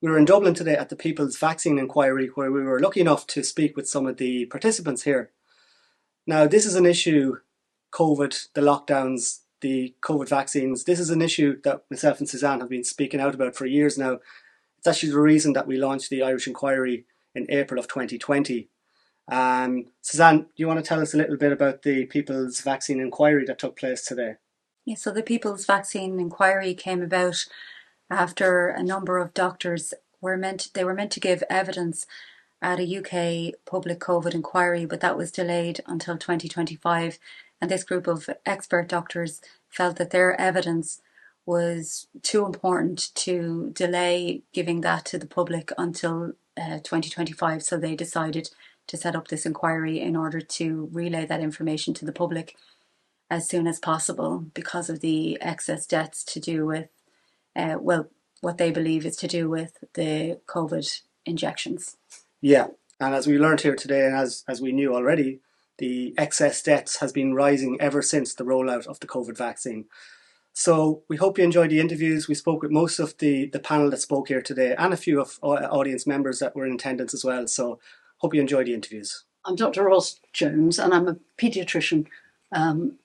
We were in Dublin today at the People's Vaccine Inquiry, where we were lucky enough to speak with some of the participants here. Now, this is an issue, COVID, the lockdowns, the COVID vaccines, this is an issue that myself and Suzanne have been speaking out about for years now. It's actually the reason that we launched the Irish Inquiry in April of 2020. Suzanne, do you want to tell us a little bit about the People's Vaccine Inquiry that took place today? Yeah, so the People's Vaccine Inquiry came about after a number of doctors were meant to give evidence at a UK public COVID inquiry, but that was delayed until 2025. And this group of expert doctors felt that their evidence was too important to delay giving that to the public until 2025. So they decided to set up this inquiry in order to relay that information to the public as soon as possible because of the excess deaths to do with, what they believe is to do with the COVID injections. Yeah, and as we learned here today, and as we knew already, the excess deaths has been rising ever since the rollout of the COVID vaccine. So we hope you enjoyed the interviews. We spoke with most of the panel that spoke here today and a few of audience members that were in attendance as well. So hope you enjoyed the interviews. I'm Dr. Ros Jones and I'm a paediatrician,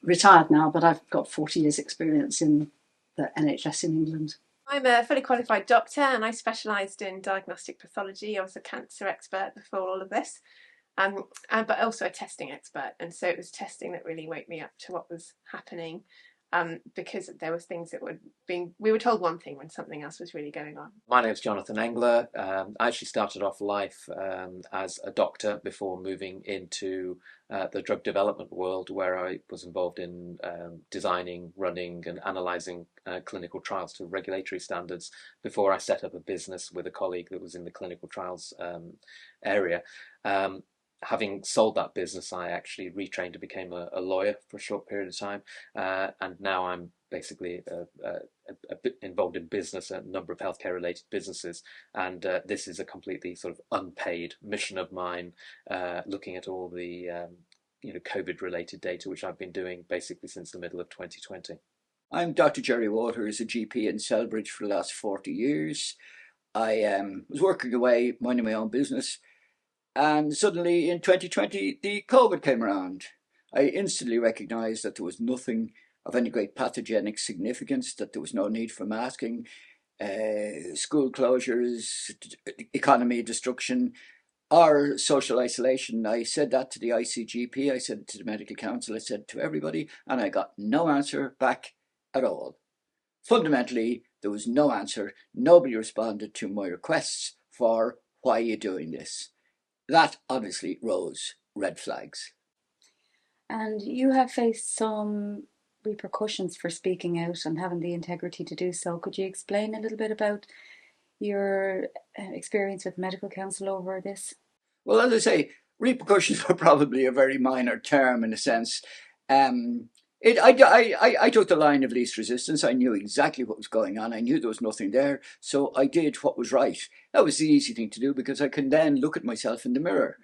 retired now, but I've got 40 years experience in the NHS in England. I'm a fully qualified doctor and I specialised in diagnostic pathology. I was a cancer expert before all of this, but also a testing expert. And so it was testing that really woke me up to what was happening, because there was things that we were told one thing when something else was really going on. My name's Jonathan Engler. I actually started off life as a doctor before moving into the drug development world, where I was involved in designing, running and analysing clinical trials to regulatory standards before I set up a business with a colleague that was in the clinical trials area. Having sold that business, I actually retrained and became a lawyer for a short period of time, and now I'm basically a bit involved in business, a number of healthcare-related businesses, and this is a completely sort of unpaid mission of mine, looking at all the COVID-related data, which I've been doing basically since the middle of 2020. I'm Dr. Jerry Waters, a GP in Selbridge for the last 40 years. I was working away, minding my own business, and suddenly in 2020, the COVID came around. I instantly recognised that there was nothing of any great pathogenic significance, that there was no need for masking, school closures, economy destruction, or social isolation. I said that to the ICGP, I said it to the Medical Council, I said it to everybody, and I got no answer back at all. Fundamentally, there was no answer. Nobody responded to my requests for why are you doing this. That obviously rose red flags. And you have faced some repercussions for speaking out and having the integrity to do so. Could you explain a little bit about your experience with Medical Council over this? Well, as I say, repercussions are probably a very minor term in a sense. I took the line of least resistance. I knew exactly what was going on. I knew there was nothing there. So I did what was right. That was the easy thing to do because I can then look at myself in the mirror.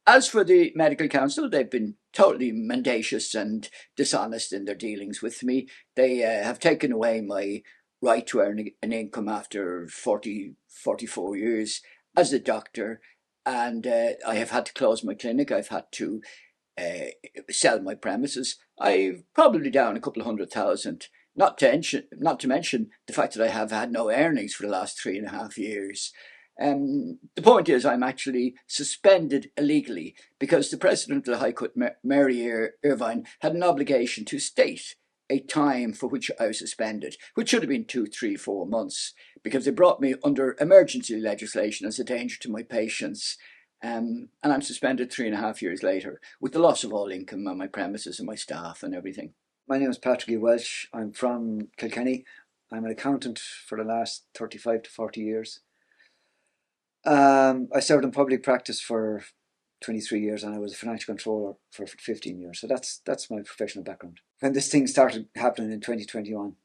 As for the Medical Council, they've been totally mendacious and dishonest in their dealings with me. They have taken away my right to earn an income after 44 years as a doctor. And I have had to close my clinic. I've had to sell my premises. I'm probably down a couple of 100,000. Not to mention the fact that I have had no earnings for the last 3.5 years. The point is, I'm actually suspended illegally because the President of the High Court, Mary Irvine, had an obligation to state a time for which I was suspended, which should have been 2, 3, 4 months, because they brought me under emergency legislation as a danger to my patients. And I'm suspended 3.5 years later with the loss of all income on my premises and my staff and everything. My name is Patrick E. Welsh. I'm from Kilkenny. I'm an accountant for the last 35 to 40 years. I served in public practice for 23 years and I was a financial controller for 15 years. So that's my professional background. When this thing started happening in 2021,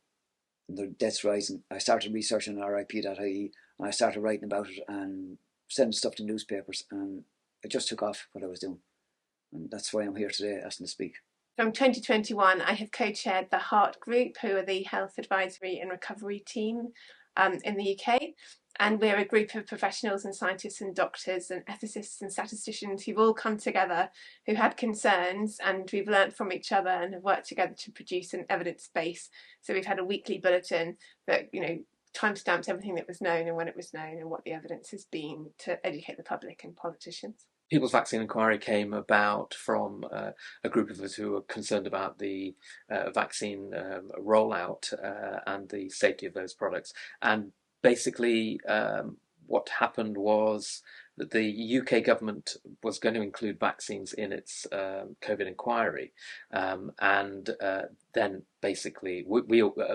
and the deaths rising, I started researching RIP.ie and I started writing about it and sending stuff to newspapers, and it just took off what I was doing. And that's why I'm here today asking to speak. From 2021, I have co-chaired the Heart Group, who are the Health Advisory and Recovery team in the UK. And we're a group of professionals and scientists and doctors and ethicists and statisticians who've all come together, who had concerns, and we've learnt from each other and have worked together to produce an evidence base. So we've had a weekly bulletin that, timestamps everything that was known and when it was known and what the evidence has been to educate the public and politicians. People's Vaccine Inquiry came about from a group of us who were concerned about the vaccine rollout and the safety of those products. And basically, what happened was that the UK government was going to include vaccines in its COVID inquiry, and then basically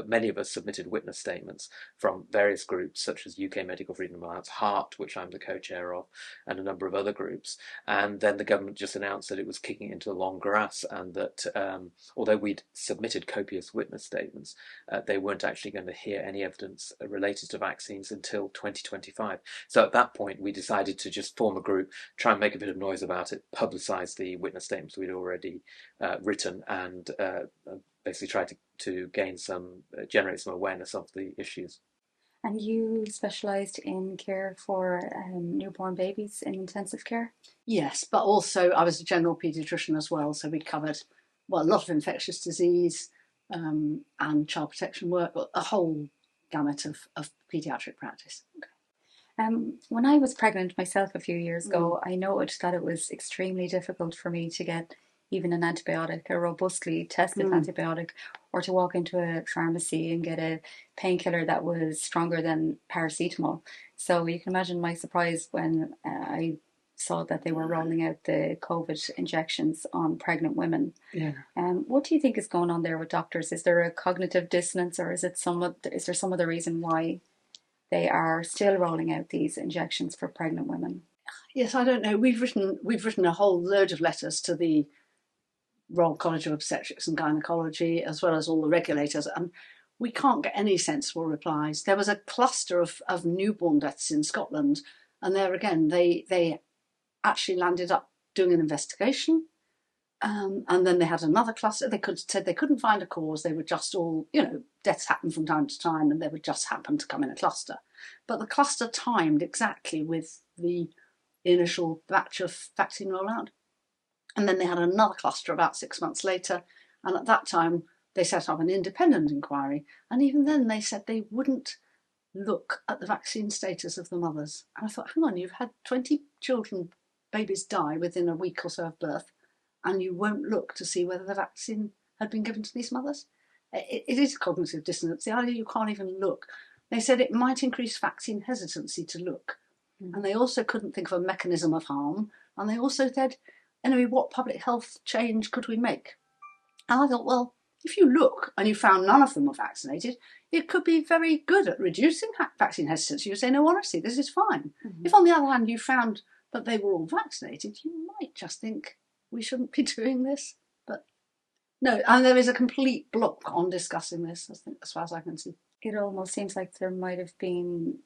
many of us submitted witness statements from various groups such as UK Medical Freedom Alliance, HEART, which I'm the co-chair of, and a number of other groups. And then the government just announced that it was kicking into the long grass, and that although we'd submitted copious witness statements, they weren't actually going to hear any evidence related to vaccines until 2025. So at that point, we decided to just form a group, try and make a bit of noise about it, publicise the witness statements we'd already written, and basically try to generate some awareness of the issues. And you specialised in care for newborn babies in intensive care? Yes, but also I was a general paediatrician as well, so we covered a lot of infectious disease and child protection work, a whole gamut of paediatric practice. When I was pregnant myself a few years ago, I noted that it was extremely difficult for me to get even an antibiotic, a robustly tested antibiotic, or to walk into a pharmacy and get a painkiller that was stronger than paracetamol. So you can imagine my surprise when I saw that they were rolling out the COVID injections on pregnant women. Yeah. What do you think is going on there with doctors? Is there a cognitive dissonance, or is there some other reason why they are still rolling out these injections for pregnant women? Yes, I don't know. We've written a whole load of letters to the Royal College of Obstetrics and Gynecology, as well as all the regulators, and we can't get any sensible replies. There was a cluster of newborn deaths in Scotland, and there again, they actually landed up doing an investigation, and then they had another cluster. They said they couldn't find a cause. They were just all, deaths happen from time to time, and they would just happen to come in a cluster. But the cluster timed exactly with the initial batch of vaccine rollout. And then they had another cluster about 6 months later. And at that time, they set up an independent inquiry. And even then, they said they wouldn't look at the vaccine status of the mothers. And I thought, hang on, you've had 20 babies die within a week or so of birth, and you won't look to see whether the vaccine had been given to these mothers? It is cognitive dissonance. The idea you can't even look. They said it might increase vaccine hesitancy to look. And they also couldn't think of a mechanism of harm. And they also said, anyway, what public health change could we make? And I thought, well, if you look and you found none of them were vaccinated, it could be very good at reducing vaccine hesitancy. You say, no, honestly, this is fine. If, on the other hand, you found that they were all vaccinated, you might just think we shouldn't be doing this. But no, and there is a complete block on discussing this, I think, as far as I can see. It almost seems like there might have been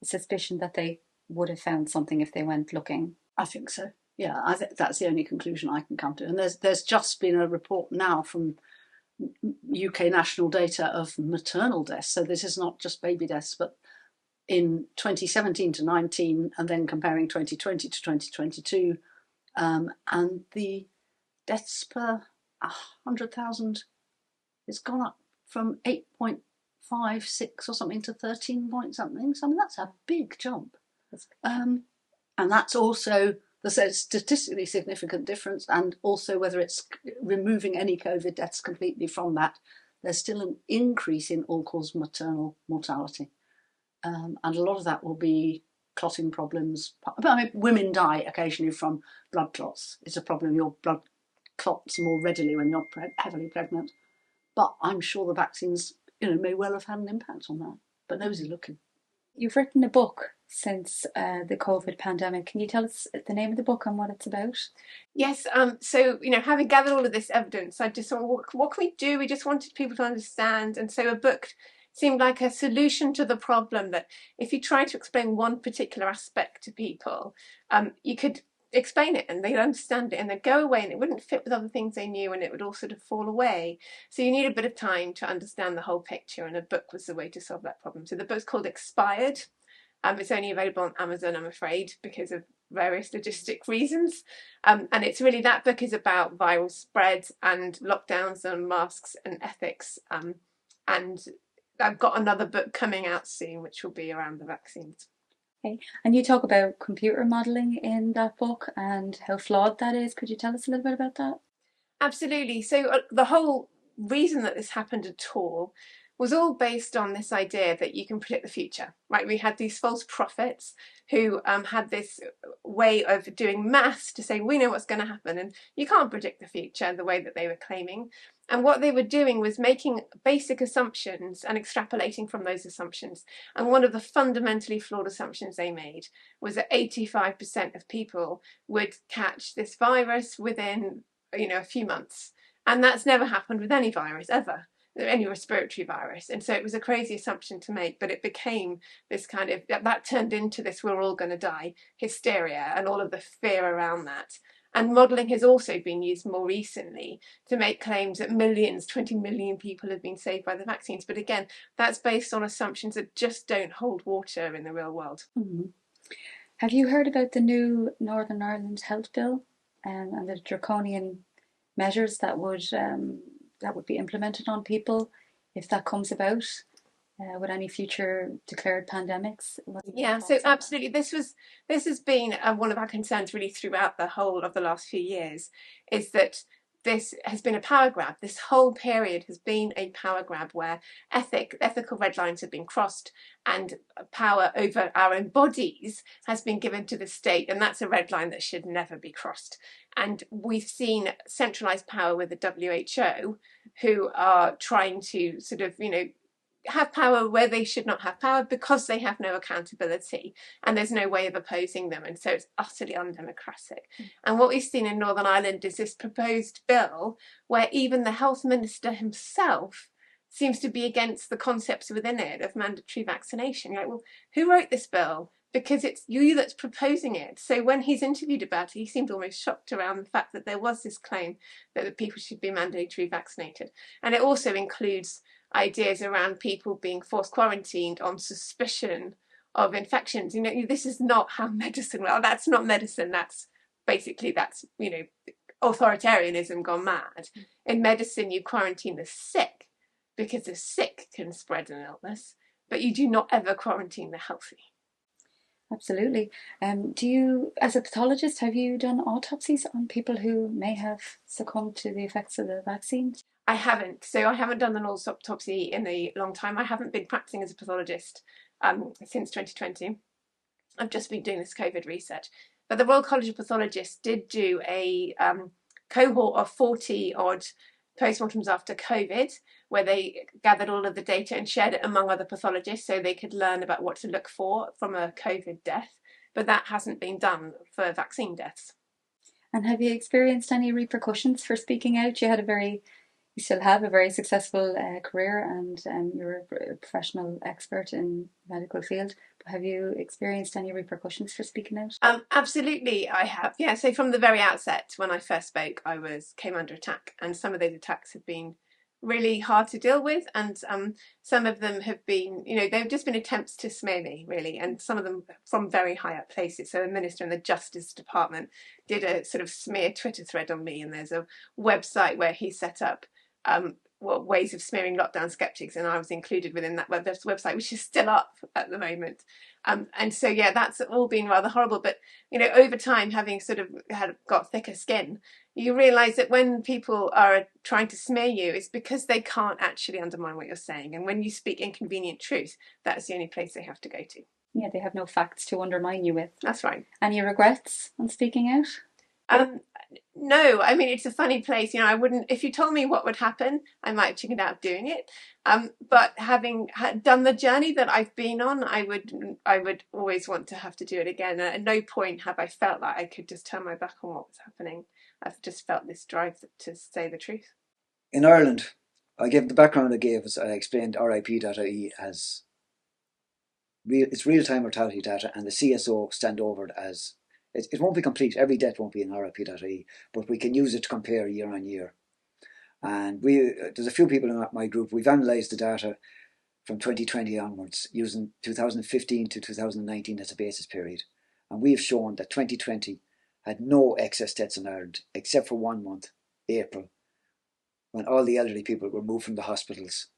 a suspicion that they would have found something if they went looking. I think so. Yeah, I think that's the only conclusion I can come to. And there's just been a report now from UK national data of maternal deaths. So this is not just baby deaths, but in 2017 to 19, and then comparing 2020 to 2022, and the deaths per 100,000 has gone up from 8.56 or something to 13 point something. So I mean, that's a big jump. And that's also the statistically significant difference, and also whether it's removing any COVID deaths completely from that, there's still an increase in all-cause maternal mortality. And a lot of that will be clotting problems. I mean, women die occasionally from blood clots. It's a problem. Your blood clots more readily when you're heavily pregnant. But I'm sure the vaccines, may well have had an impact on that. But nobody's looking. You've written a book since the COVID pandemic. Can you tell us the name of the book and what it's about? Yes, so, having gathered all of this evidence, I just thought, what can we do? We just wanted people to understand. And so a book seemed like a solution to the problem, that if you try to explain one particular aspect to people, you could explain it and they'd understand it and they'd go away and it wouldn't fit with other things they knew and it would all sort of fall away. So you need a bit of time to understand the whole picture, and a book was the way to solve that problem. So the book's called Expired. It's only available on Amazon, I'm afraid, because of various logistic reasons. And it's really, that book is about viral spread and lockdowns and masks and ethics. And I've got another book coming out soon, which will be around the vaccines. Okay. And you talk about computer modelling in that book and how flawed that is. Could you tell us a little bit about that? Absolutely. So the whole reason that this happened at all was all based on this idea that you can predict the future, right? We had these false prophets who had this way of doing maths to say, we know what's going to happen, and you can't predict the future the way that they were claiming. And what they were doing was making basic assumptions and extrapolating from those assumptions. And one of the fundamentally flawed assumptions they made was that 85% of people would catch this virus within, a few months. And that's never happened with any virus ever, any respiratory virus. And so it was a crazy assumption to make, but it became this kind of, that turned into this we're all going to die hysteria and all of the fear around that. And modelling has also been used more recently to make claims that 20 million people have been saved by the vaccines. But again, that's based on assumptions that just don't hold water in the real world. Mm-hmm. Have you heard about the new Northern Ireland Health Bill and the draconian measures that would be implemented on people if that comes about with any future declared pandemics? Yeah, so absolutely. This has been one of our concerns really throughout the whole of the last few years, is that this has been a power grab. This whole period has been a power grab where ethical red lines have been crossed and power over our own bodies has been given to the state, and that's a red line that should never be crossed. And we've seen centralised power with the WHO, who are trying to sort of, have power where they should not have power because they have no accountability and there's no way of opposing them, and so it's utterly undemocratic. And what we've seen in Northern Ireland is this proposed bill where even the health minister himself seems to be against the concepts within it of mandatory vaccination. You're like, well, who wrote this bill? Because it's you that's proposing it. So when he's interviewed about it, he seemed almost shocked around the fact that there was this claim that the people should be mandatory vaccinated. And it also includes ideas around people being forced quarantined on suspicion of infections. This is not how medicine, well, that's not medicine, that's authoritarianism gone mad. In medicine, you quarantine the sick because the sick can spread an illness, but you do not ever quarantine the healthy. Absolutely. Do you, as a pathologist, have you done autopsies on people who may have succumbed to the effects of the vaccine? I haven't. So I haven't done an autopsy in a long time. I haven't been practicing as a pathologist since 2020. I've just been doing this COVID research. But the Royal College of Pathologists did do a cohort of 40 odd postmortems after COVID, where they gathered all of the data and shared it among other pathologists so they could learn about what to look for from a COVID death. But that hasn't been done for vaccine deaths. And have you experienced any repercussions for speaking out? You still have a very successful career, and you're a professional expert in the medical field. But have you experienced any repercussions for speaking out? Absolutely, I have. Yeah, so from the very outset, when I first spoke, I came under attack, and some of those attacks have been really hard to deal with, and some of them have been, they've just been attempts to smear me, really, and some of them from very high up places. So a minister in the Justice Department did a sort of smear Twitter thread on me, and there's a website where he set up ways of smearing lockdown skeptics, and I was included within that website, which is still up at the moment. And so, yeah, that's all been rather horrible. But, over time, having sort of got thicker skin, you realise that when people are trying to smear you, it's because they can't actually undermine what you're saying. And when you speak inconvenient truth, that's the only place they have to go to. Yeah, they have no facts to undermine you with. That's right. Any regrets on speaking out? No, I mean, it's a funny place. I wouldn't, if you told me what would happen, I might have chickened out doing it. But having done the journey that I've been on, I would always want to have to do it again. At no point have I felt like I could just turn my back on what was happening. I've just felt this drive to say the truth. In Ireland, I gave the background I gave as I explained RIP.ie as it's real-time mortality data, and the CSO stand over it as It won't be complete. Every death won't be in RIP.ie, but we can use it to compare year on year. And there's a few people in my group. We've analysed the data from 2020 onwards, using 2015 to 2019 as a basis period. And we have shown that 2020 had no excess deaths in Ireland, except for 1 month, April, when all the elderly people were moved from the hospitals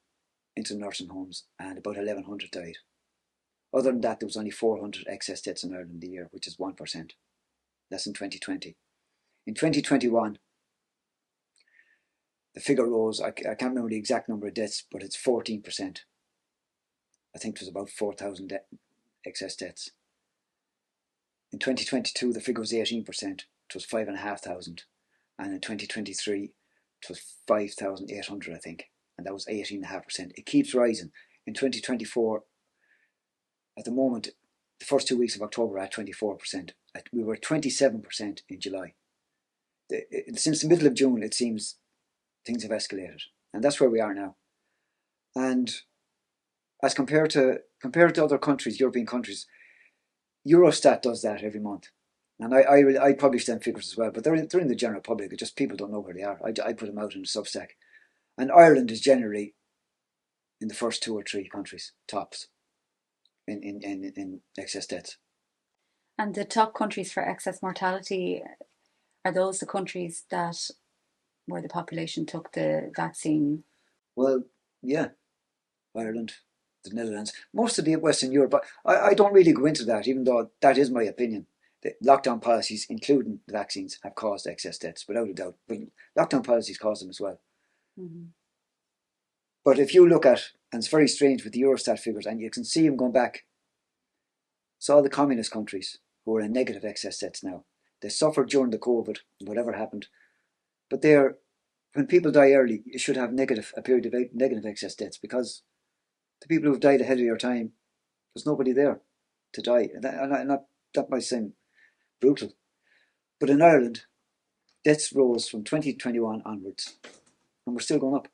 into nursing homes, and about 1,100 died. Other than that, there was only 400 excess deaths in Ireland a year, which is 1%. That's in 2020. In 2021, the figure rose. I can't remember the exact number of deaths, but it's 14%. I think it was about 4,000 excess deaths. In 2022, the figure was 18%. It was 5,500. And in 2023, it was 5,800, I think. And that was 18.5%. It keeps rising. In 2024, at the moment, the first 2 weeks of October are at 24%. We were 27% in July. Since the middle of June, it seems things have escalated. And that's where we are now. And as compared to other countries, European countries, Eurostat does that every month. And I publish them figures as well, but they're in the general public. Just people don't know where they are. I put them out in the Substack. And Ireland is generally in the first 2 or 3 countries, tops, in excess deaths. And the top countries for excess mortality, are those the countries that where the population took the vaccine? Well, yeah, Ireland, the Netherlands, most of the Western Europe. But I don't really go into that, even though that is my opinion. The lockdown policies, including the vaccines, have caused excess deaths, without a doubt. But lockdown policies cause them as well. Mm-hmm. But if you look at, and it's very strange with the Eurostat figures, and you can see them going back, it's all the communist countries who are in negative excess deaths now. They suffered during the COVID, whatever happened. But when people die early, you should have a period of negative excess deaths, because the people who have died ahead of your time, there's nobody there to die. And that might seem brutal. But in Ireland, deaths rose from 2021 onwards, and we're still going up.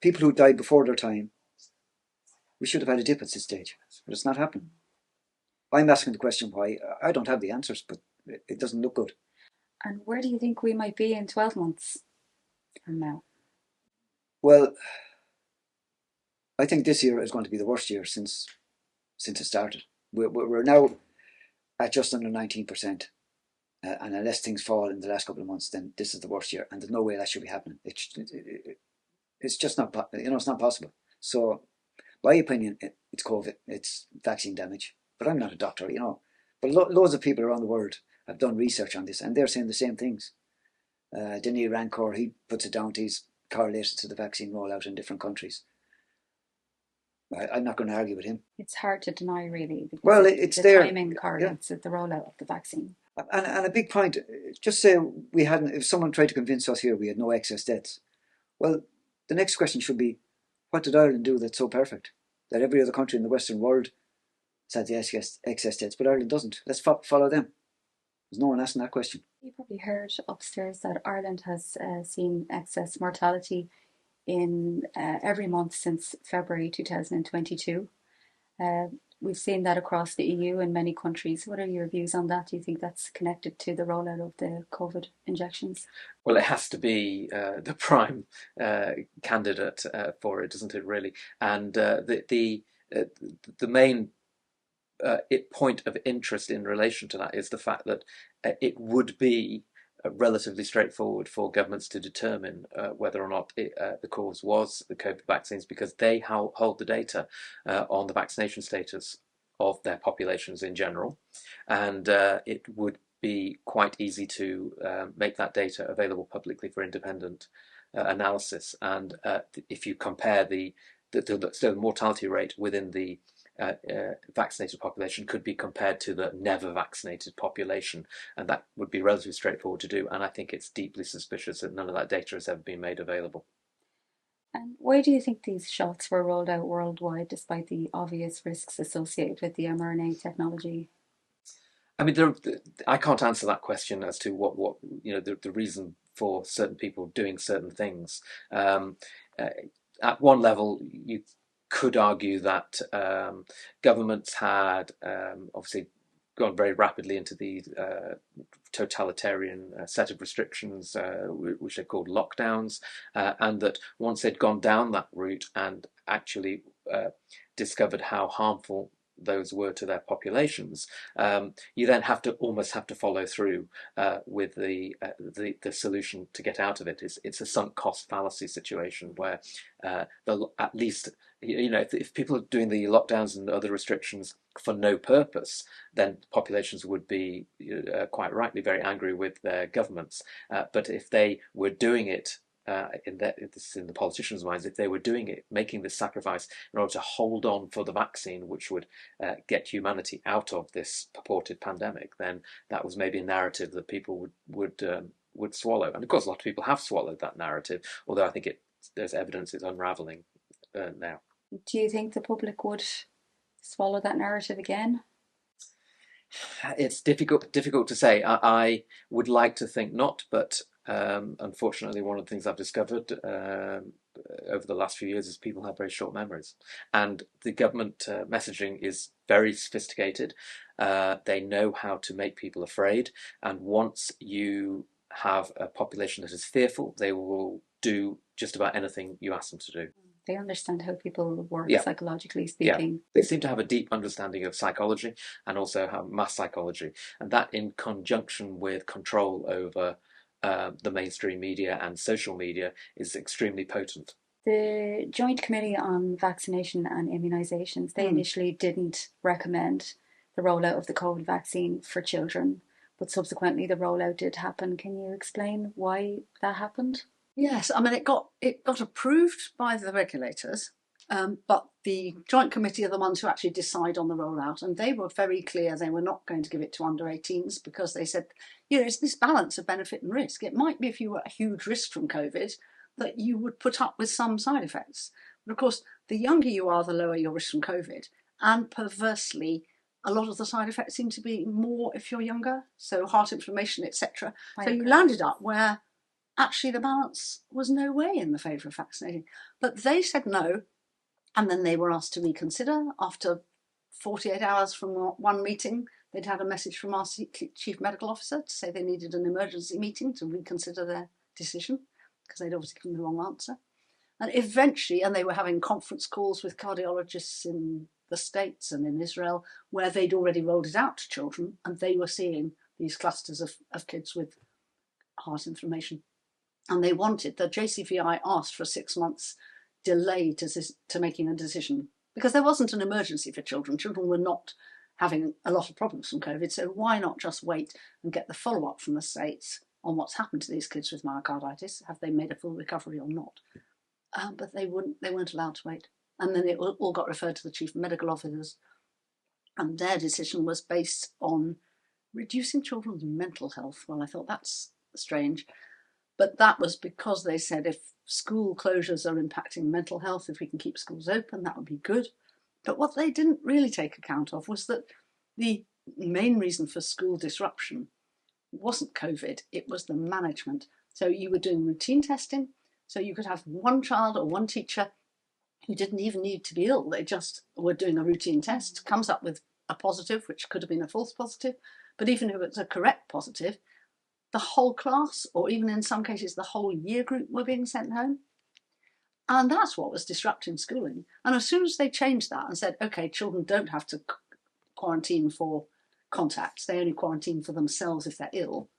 People who died before their time, we should have had a dip at this stage, but it's not happening. I'm asking the question why. I don't have the answers, but it doesn't look good. And where do you think we might be in 12 months from now? Well, I think this year is going to be the worst year since it started. We're now at just under 19%. And unless things fall in the last couple of months, then this is the worst year. And there's no way that should be happening. It's just not, it's not possible. So, my opinion, it's COVID, it's vaccine damage. But I'm not a doctor, But loads of people around the world have done research on this, and they're saying the same things. Denis Rancourt, he puts it down to he's correlated to the vaccine rollout in different countries. I'm not going to argue with him. It's hard to deny, really, because it's the timing correlates with the rollout of the vaccine. And a big point, just say if someone tried to convince us here we had no excess deaths, well, the next question should be, what did Ireland do that's so perfect? That every other country in the Western world has had the excess deaths, but Ireland doesn't. Let's follow them. There's no one asking that question. You probably heard upstairs that Ireland has seen excess mortality in every month since February 2022. We've seen that across the EU and many countries. What are your views on that? Do you think that's connected to the rollout of the COVID injections? Well, it has to be the prime candidate for it, doesn't it, really? And the main point of interest in relation to that is the fact that it would be relatively straightforward for governments to determine whether or not the cause was the COVID vaccines, because they hold the data on the vaccination status of their populations in general, and it would be quite easy to make that data available publicly for independent analysis. And if you compare the mortality rate within the vaccinated population could be compared to the never vaccinated population, and that would be relatively straightforward to do. And I think it's deeply suspicious that none of that data has ever been made available. And why do you think these shots were rolled out worldwide despite the obvious risks associated with the mRNA technology? I mean, I can't answer that question as to what the reason for certain people doing certain things. At one level, you could argue that governments had obviously gone very rapidly into the totalitarian set of restrictions, which are called lockdowns, and that once they'd gone down that route and actually discovered how harmful those were to their populations, you then almost have to follow through with the solution to get out of it. It's a sunk cost fallacy situation where at least, you know, if people are doing the lockdowns and other restrictions for no purpose, then populations would be quite rightly very angry with their governments. But if they were doing it in the politicians' minds, if they were doing it, making this sacrifice in order to hold on for the vaccine, which would get humanity out of this purported pandemic, then that was maybe a narrative that people would swallow. And of course, a lot of people have swallowed that narrative, although I think there's evidence it's unraveling now. Do you think the public would swallow that narrative again? It's difficult to say. I would like to think not, but unfortunately, one of the things I've discovered over the last few years is people have very short memories, and the government messaging is very sophisticated. They know how to make people afraid, and once you have a population that is fearful, they will do just about anything you ask them to do. They understand how people work, psychologically speaking. Yeah. They seem to have a deep understanding of psychology and also have mass psychology, and that in conjunction with control over the mainstream media and social media is extremely potent. The Joint Committee on Vaccination and Immunisations, they initially didn't recommend the rollout of the COVID vaccine for children, but subsequently the rollout did happen. Can you explain why that happened? Yes, I mean, it got approved by the regulators, but the Joint Committee are the ones who actually decide on the rollout, and they were very clear they were not going to give it to under 18s because they said, you know, it's this balance of benefit and risk. It might be if you were at a huge risk from COVID that you would put up with some side effects. But of course, the younger you are, the lower your risk from COVID, and perversely, a lot of the side effects seem to be more if you're younger, so heart inflammation, etc. So you landed up where actually the balance was no way in the favour of vaccinating. But they said no, and then they were asked to reconsider. After 48 hours from one meeting, they'd had a message from our chief medical officer to say they needed an emergency meeting to reconsider their decision, because they'd obviously given the wrong answer. And eventually, and they were having conference calls with cardiologists in the States and in Israel, where they'd already rolled it out to children, and they were seeing these clusters of kids with heart inflammation. And they wanted, the JCVI asked for a 6 months delay to making a decision, because there wasn't an emergency for children. Children were not having a lot of problems from COVID, so why not just wait and get the follow-up from the States on what's happened to these kids with myocarditis? Have they made a full recovery or not? But they weren't allowed to wait. And then it all got referred to the chief medical officers, and their decision was based on reducing children's mental health. Well, I thought that's strange. But that was because they said if school closures are impacting mental health, if we can keep schools open, that would be good. But what they didn't really take account of was that the main reason for school disruption wasn't COVID, it was the management. So you were doing routine testing, so you could have one child or one teacher who didn't even need to be ill. They just were doing a routine test, comes up with a positive, which could have been a false positive. But even if it's a correct positive, the whole class, or even in some cases the whole year group, were being sent home. And that's what was disrupting schooling. And as soon as they changed that and said, okay, children don't have to quarantine for contacts, they only quarantine for themselves if they're ill,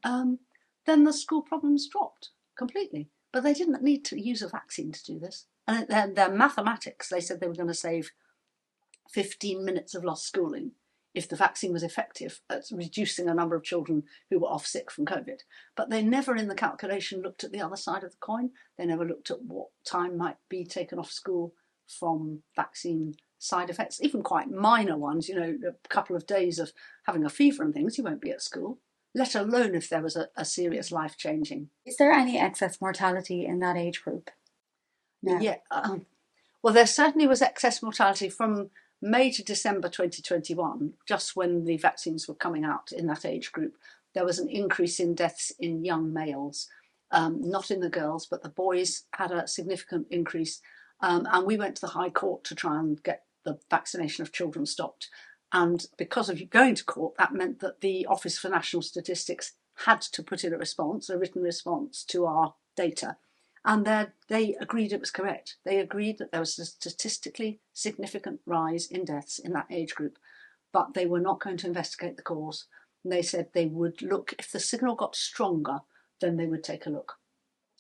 then the school problems dropped completely. But they didn't need to use a vaccine to do this. And their mathematics, they said they were going to save 15 minutes of lost schooling if the vaccine was effective at reducing a number of children who were off sick from COVID. But they never in the calculation looked at the other side of the coin. They never looked at what time might be taken off school from vaccine side effects, even quite minor ones, you know, a couple of days of having a fever and things, you won't be at school, let alone if there was a serious life-changing. Is there any excess mortality in that age group? No. Yeah. Well, there certainly was excess mortality from May to December 2021, just when the vaccines were coming out in that age group. There was an increase in deaths in young males, not in the girls, but the boys had a significant increase. And we went to the High Court to try and get the vaccination of children stopped. And because of going to court, that meant that the Office for National Statistics had to put in a response, a written response to our data. And they agreed it was correct. They agreed that there was a statistically significant rise in deaths in that age group, but they were not going to investigate the cause. And they said they would look, if the signal got stronger, then they would take a look.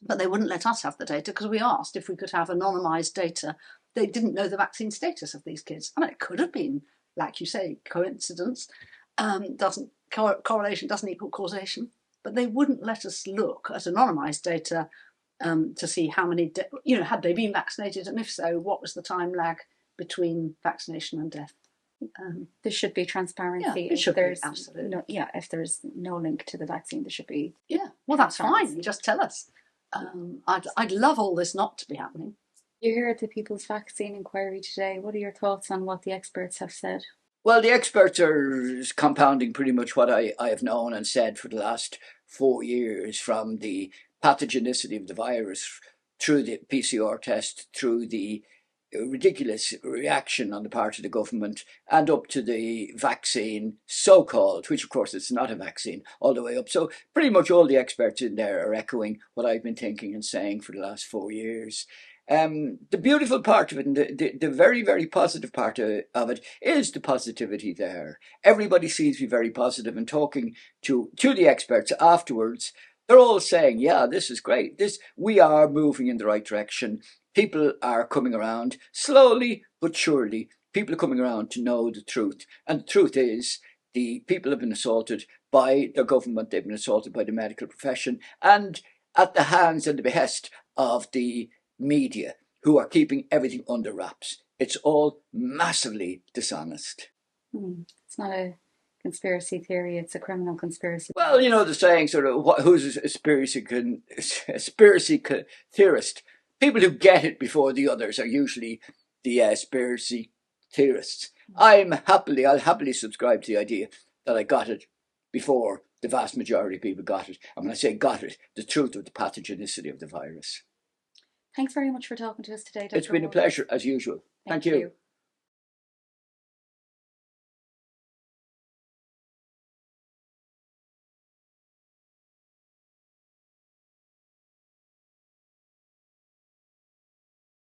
But they wouldn't let us have the data because we asked if we could have anonymised data. They didn't know the vaccine status of these kids. I mean, it could have been, like you say, coincidence. Correlation doesn't equal causation. But they wouldn't let us look at anonymised data to see how many, had they been vaccinated, and if so, what was the time lag between vaccination and death. There should be transparency. Yeah, it should be, absolutely. If there's no link to the vaccine, there should be. Yeah, well, that's fine. You just tell us. I'd love all this not to be happening. You're here at the People's Vaccine Inquiry today. What are your thoughts on what the experts have said? Well, the experts are compounding pretty much what I have known and said for the last 4 years, from the pathogenicity of the virus through the PCR test, through the ridiculous reaction on the part of the government, and up to the vaccine, so-called, which of course it's not a vaccine, all the way up. So pretty much all the experts in there are echoing what I've been thinking and saying for the last 4 years. The beautiful part of it, and the very, very positive part of it, is the positivity there. Everybody seems to be very positive, and talking to the experts afterwards, they're all saying, yeah, this is great. We are moving in the right direction. People are coming around, slowly but surely. People are coming around to know the truth. And the truth is, the people have been assaulted by their government. They've been assaulted by the medical profession, and at the hands and the behest of the media, who are keeping everything under wraps. It's all massively dishonest. It's not a conspiracy theory, it's a criminal conspiracy. Well, the saying, sort of, who's a conspiracy theorist? People who get it before the others are usually the conspiracy theorists. I'll happily subscribe to the idea that I got it before the vast majority of people got it. And when I say got it, the truth of the pathogenicity of the virus. Thanks very much for talking to us today, Dr. It's been a pleasure, as usual. Thank you.